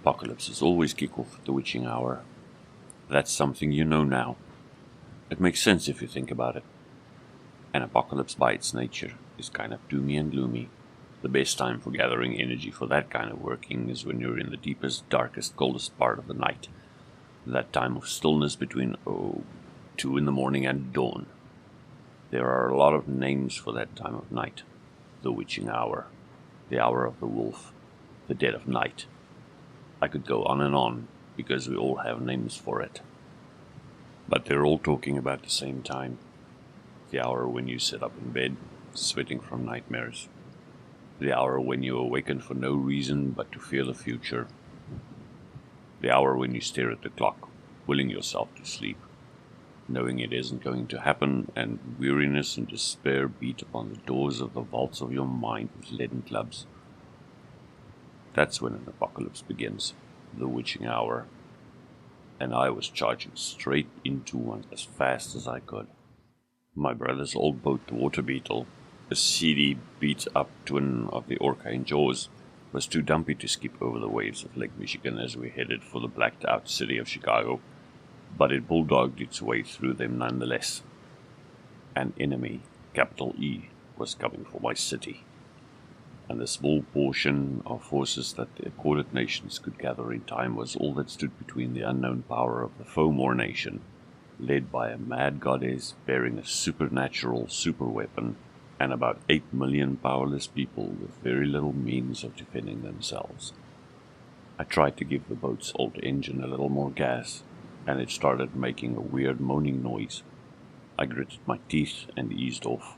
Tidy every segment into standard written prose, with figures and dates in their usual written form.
Apocalypses always kick off at the witching hour. That's something you know now. It makes sense if you think about it. An apocalypse by its nature is kind of doomy and gloomy. The best time for gathering energy for that kind of working is when you're in the deepest, darkest, coldest part of the night. That time of stillness between 2 in the morning and dawn. There are a lot of names for that time of night. The witching hour, the hour of the wolf, the dead of night. I could go on and on, because we all have names for it. But they're all talking about the same time. The hour when you sit up in bed, sweating from nightmares. The hour when you awaken for no reason but to fear the future. The hour when you stare at the clock, willing yourself to sleep, knowing it isn't going to happen, and weariness and despair beat upon the doors of the vaults of your mind with leaden clubs. That's when an apocalypse begins, the witching hour. And I was charging straight into one as fast as I could. My brother's old boat, the Water Beetle, a seedy, beat-up twin of the Orca in Jaws, was too dumpy to skip over the waves of Lake Michigan as we headed for the blacked-out city of Chicago, but it bulldogged its way through them nonetheless. An enemy, capital E, was coming for my city, and the small portion of forces that the accorded nations could gather in time was all that stood between the unknown power of the Fomor nation, led by a mad goddess bearing a supernatural superweapon, and about 8 million powerless people with very little means of defending themselves. I tried to give the boat's old engine a little more gas, and it started making a weird moaning noise. I gritted my teeth and eased off.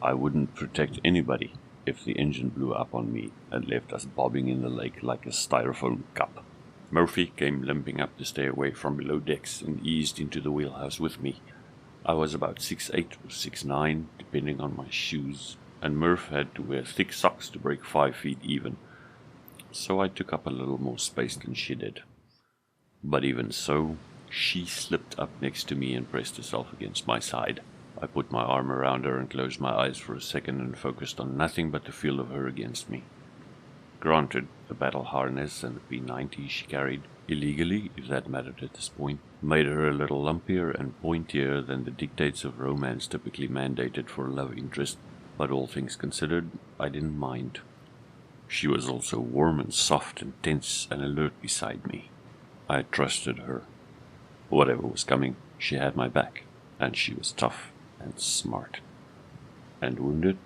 I wouldn't protect anybody if the engine blew up on me and left us bobbing in the lake like a styrofoam cup. Murphy came limping up the stairway from below decks and eased into the wheelhouse with me. I was about 6'8" or 6'9", depending on my shoes, and Murph had to wear thick socks to break 5 feet even, so I took up a little more space than she did. But even so, she slipped up next to me and pressed herself against my side. I put my arm around her and closed my eyes for a second and focused on nothing but the feel of her against me. Granted, the battle harness and the P90 she carried, illegally if that mattered at this point, made her a little lumpier and pointier than the dictates of romance typically mandated for a love interest, but all things considered, I didn't mind. She was also warm and soft and tense and alert beside me. I trusted her. Whatever was coming, she had my back, and she was tough and smart. And wounded,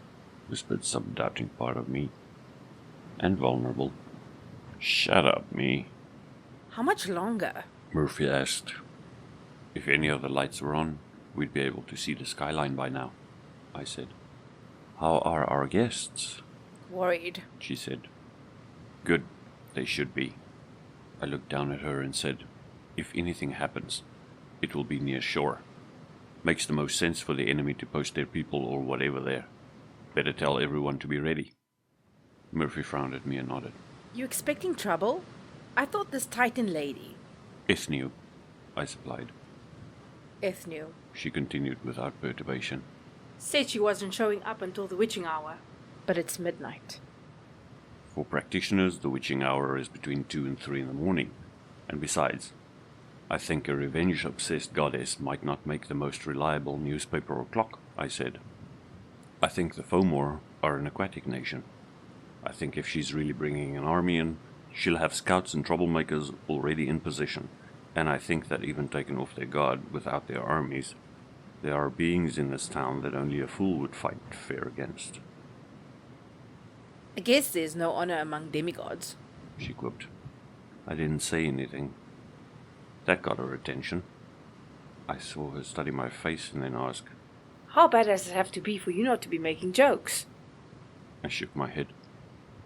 whispered some doubting part of me. And vulnerable. Shut up, me. How much longer? Murphy asked. If any of the lights were on, we'd be able to see the skyline by now, I said. How are our guests? Worried, she said. Good, they should be. I looked down at her and said, if anything happens, it will be near shore. Makes the most sense for the enemy to post their people or whatever there. Better tell everyone to be ready. Murphy frowned at me and nodded. You expecting trouble? I thought this Titan lady... Ethnew, I supplied. Ethnew, she continued without perturbation. Said she wasn't showing up until the witching hour. But it's midnight. For practitioners, the witching hour is between 2 and 3 in the morning. And besides, I think a revenge-obsessed goddess might not make the most reliable newspaper or clock, I said. I think the Fomor are an aquatic nation. I think if she's really bringing an army in, she'll have scouts and troublemakers already in position. And I think that even taken off their guard without their armies, there are beings in this town that only a fool would fight fair against. I guess there's no honor among demigods, she quipped. I didn't say anything. That got her attention. I saw her study my face and then ask, How bad does it have to be for you not to be making jokes? I shook my head.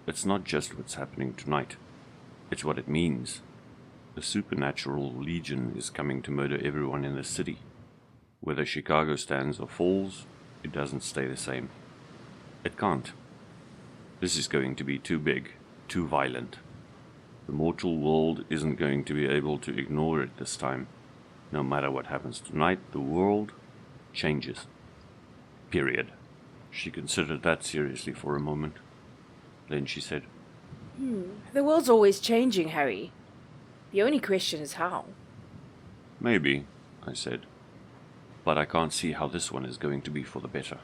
It's not just what's happening tonight. It's what it means. The supernatural legion is coming to murder everyone in the city. Whether Chicago stands or falls, it doesn't stay the same. It can't. This is going to be too big, too violent. The mortal world isn't going to be able to ignore it this time. No matter what happens tonight, the world changes. Period. She considered that seriously for a moment. Then she said, The world's always changing, Harry. The only question is how. Maybe, I said, but I can't see how this one is going to be for the better.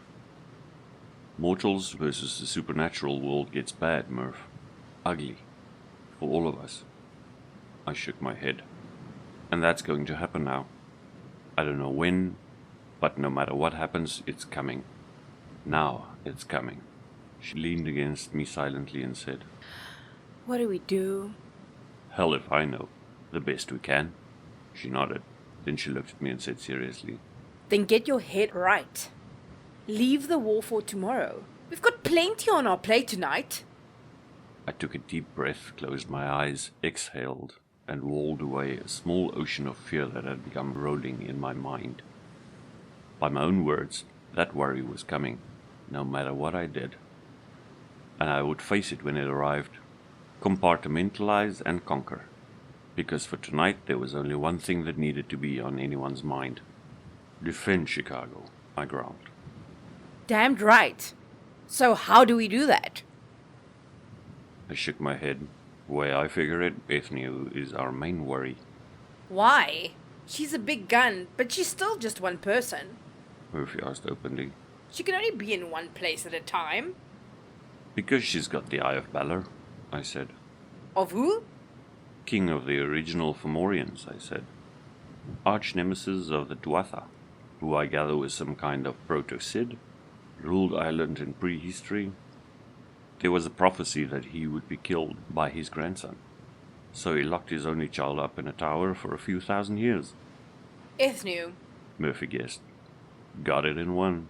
Mortals versus the supernatural world gets bad, Murph. Ugly. For all of us. I shook my head. And that's going to happen now. I don't know when, but no matter what happens, it's coming. Now it's coming. She leaned against me silently and said, What do we do? Hell if I know. The best we can. She nodded. Then she looked at me and said seriously, Then get your head right. Leave the war for tomorrow. We've got plenty on our plate tonight. I took a deep breath, closed my eyes, exhaled, and rolled away a small ocean of fear that had begun rolling in my mind. By my own words, that worry was coming, no matter what I did. And I would face it when it arrived, compartmentalize and conquer. Because for tonight there was only one thing that needed to be on anyone's mind. Defend Chicago, I growled. Damned right. So how do we do that? I shook my head. The way I figure it, Ethnia is our main worry. Why? She's a big gun, but she's still just one person. Murphy asked openly. She can only be in one place at a time. Because she's got the Eye of Valor, I said. Of who? King of the original Fomorians, I said. Arch-nemesis of the Tuatha, who I gather was some kind of proto-Cid, ruled Ireland in prehistory. There was a prophecy that he would be killed by his grandson, so he locked his only child up in a tower for a few thousand years. Ethnu. Murphy guessed. Got it in one.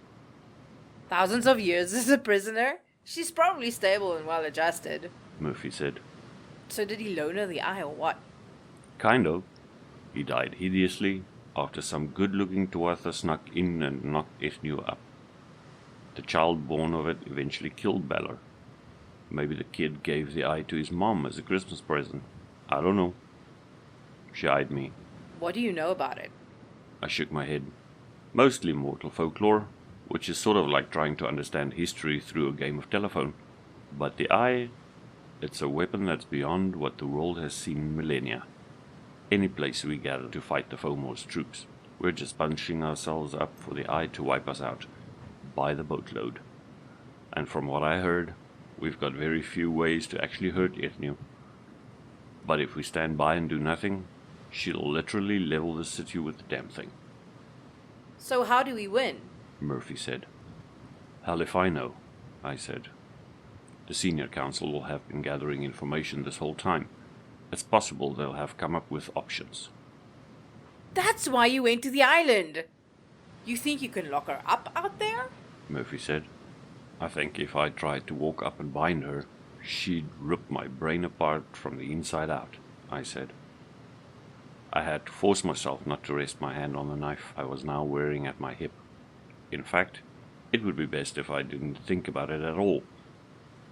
Thousands of years as a prisoner? She's probably stable and well adjusted. Murphy said. So did he loan her the eye or what? Kind of. He died hideously after some good-looking Tuatha snuck in and knocked Ethnu up. The child born of it eventually killed Balor. Maybe the kid gave the eye to his mom as a Christmas present. I don't know. She eyed me. What do you know about it? I shook my head. Mostly mortal folklore, which is sort of like trying to understand history through a game of telephone. But the eye, it's a weapon that's beyond what the world has seen in millennia. Any place we gather to fight the Fomor's troops, we're just bunching ourselves up for the eye to wipe us out, by the boatload. And from what I heard, we've got very few ways to actually hurt Ethnu. But if we stand by and do nothing, she'll literally level the city with the damn thing. So how do we win? Murphy said. Hell if I know, I said. The senior council will have been gathering information this whole time. It's possible they'll have come up with options. That's why you went to the island. You think you can lock her up out there? Murphy said. I think if I tried to walk up and bind her, she'd rip my brain apart from the inside out, I said. I had to force myself not to rest my hand on the knife I was now wearing at my hip. In fact, it would be best if I didn't think about it at all.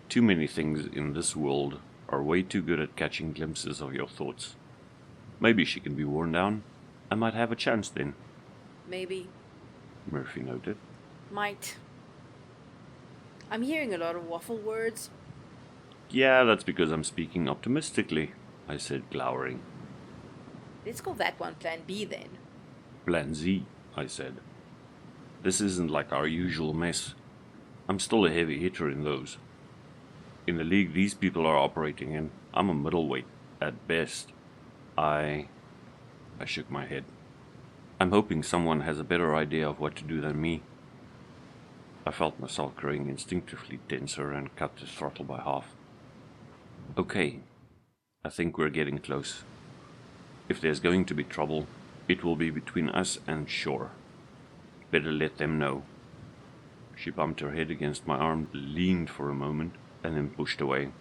Too many things in this world are way too good at catching glimpses of your thoughts. Maybe she can be worn down. I might have a chance then. Maybe. Murphy noted. Might. I'm hearing a lot of waffle words. Yeah, that's because I'm speaking optimistically, I said, glowering. Let's call that one Plan B then. Plan Z, I said. This isn't like our usual mess. I'm still a heavy hitter in those. In the league these people are operating in, I'm a middleweight, at best. I shook my head. I'm hoping someone has a better idea of what to do than me. I felt myself growing instinctively denser and cut the throttle by half. Okay, I think we're getting close. If there's going to be trouble, it will be between us and shore. Better let them know. She bumped her head against my arm, leaned for a moment, and then pushed away.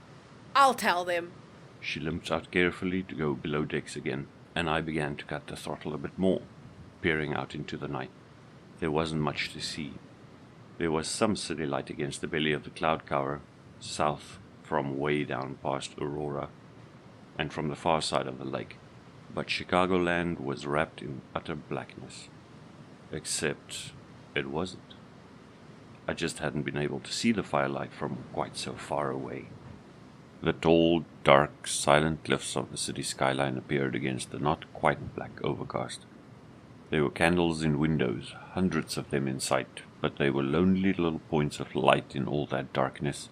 I'll tell them. She limped out carefully to go below decks again, and I began to cut the throttle a bit more, peering out into the night. There wasn't much to see. There was some city light against the belly of the cloud cover, south from way down past Aurora, and from the far side of the lake. But Chicagoland was wrapped in utter blackness. Except it wasn't. I just hadn't been able to see the firelight from quite so far away. The tall, dark, silent cliffs of the city skyline appeared against the not quite black overcast. There were candles in windows, hundreds of them in sight, but they were lonely little points of light in all that darkness.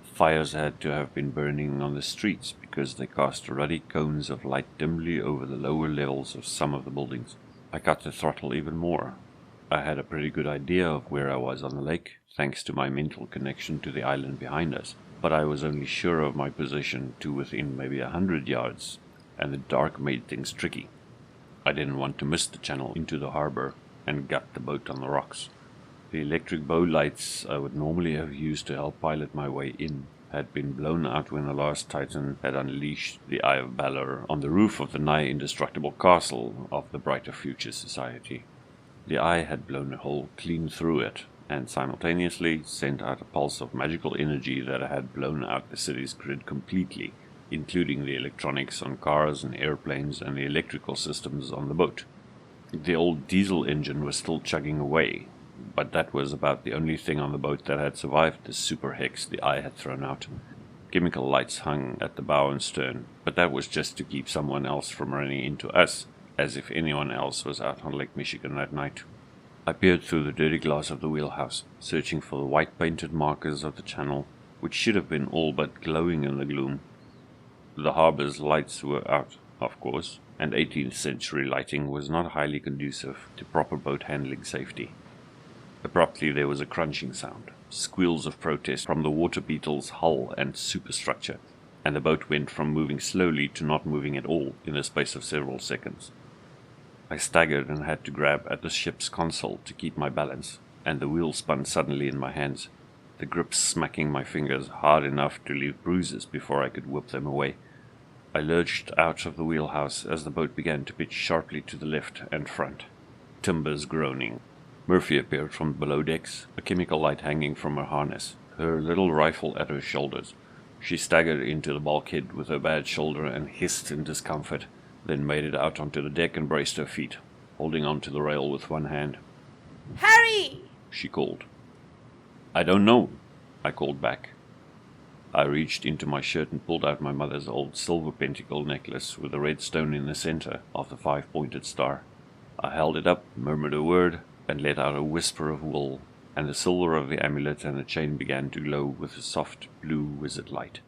Fires had to have been burning on the streets because they cast ruddy cones of light dimly over the lower levels of some of the buildings. I cut the throttle even more. I had a pretty good idea of where I was on the lake, thanks to my mental connection to the island behind us, but I was only sure of my position to within maybe 100 yards, and the dark made things tricky. I didn't want to miss the channel into the harbor and gut the boat on the rocks. The electric bow lights I would normally have used to help pilot my way in had been blown out when the last Titan had unleashed the Eye of Balor on the roof of the nigh indestructible castle of the Brighter Future Society. The eye had blown a hole clean through it, and simultaneously sent out a pulse of magical energy that had blown out the city's grid completely, including the electronics on cars and airplanes and the electrical systems on the boat. The old diesel engine was still chugging away, but that was about the only thing on the boat that had survived the super hex the eye had thrown out. Chemical lights hung at the bow and stern, but that was just to keep someone else from running into us, as if anyone else was out on Lake Michigan that night. I peered through the dirty glass of the wheelhouse, searching for the white-painted markers of the channel, which should have been all but glowing in the gloom. The harbor's lights were out, of course, and 18th century lighting was not highly conducive to proper boat handling safety. Abruptly there was a crunching sound, squeals of protest from the water beetle's hull and superstructure, and the boat went from moving slowly to not moving at all in the space of several seconds. I staggered and had to grab at the ship's console to keep my balance, and the wheel spun suddenly in my hands, the grip smacking my fingers hard enough to leave bruises before I could whip them away. I lurched out of the wheelhouse as the boat began to pitch sharply to the left and front, timbers groaning. Murphy appeared from below decks, a chemical light hanging from her harness, her little rifle at her shoulders. She staggered into the bulkhead with her bad shoulder and hissed in discomfort, then made it out onto the deck and braced her feet, holding onto the rail with one hand. "Harry!" she called. "I don't know," I called back. I reached into my shirt and pulled out my mother's old silver pentacle necklace with a red stone in the center of the 5-pointed star. I held it up, murmured a word, and let out a whisper of wool, and the silver of the amulet and the chain began to glow with a soft blue wizard light.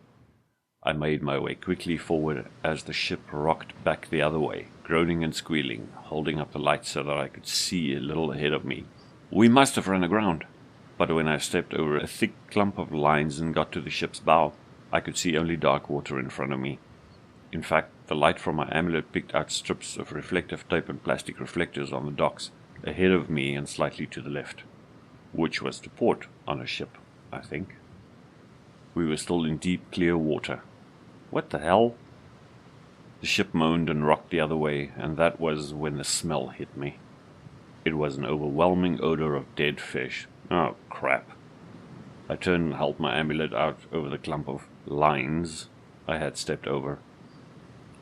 I made my way quickly forward as the ship rocked back the other way, groaning and squealing, holding up the light so that I could see a little ahead of me. We must have run aground, but when I stepped over a thick clump of lines and got to the ship's bow, I could see only dark water in front of me. In fact, the light from my amulet picked out strips of reflective tape and plastic reflectors on the docks, ahead of me and slightly to the left, which was to port on a ship, I think. We were still in deep, clear water. What the hell? The ship moaned and rocked the other way, and that was when the smell hit me. It was an overwhelming odor of dead fish. Oh, crap. I turned and held my amulet out over the clump of lines I had stepped over.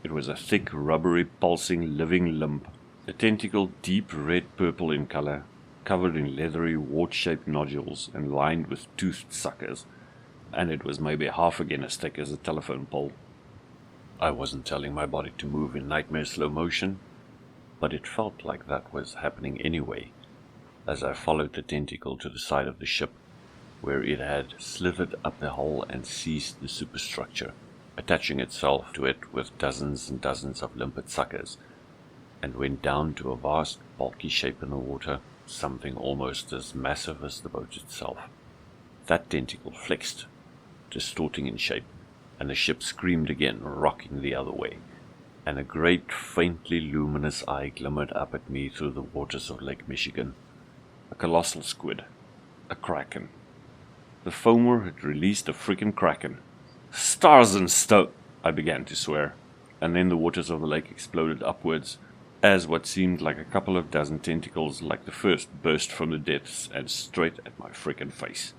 It was a thick, rubbery, pulsing, living lump, a tentacle deep red-purple in color, covered in leathery, wart-shaped nodules and lined with toothed suckers, and it was maybe half again as thick as a telephone pole. I wasn't telling my body to move in nightmare slow motion, but it felt like that was happening anyway, as I followed the tentacle to the side of the ship, where it had slithered up the hull and seized the superstructure, attaching itself to it with dozens and dozens of limpet suckers, and went down to a vast, bulky shape in the water, something almost as massive as the boat itself. That tentacle flexed, distorting in shape, and the ship screamed again, rocking the other way, and a great, faintly luminous eye glimmered up at me through the waters of Lake Michigan. A colossal squid. A kraken. The foamer had released a freaking kraken. Stars and I began to swear, and then the waters of the lake exploded upwards, as what seemed like a couple of dozen tentacles like the first burst from the depths and straight at my frickin' face.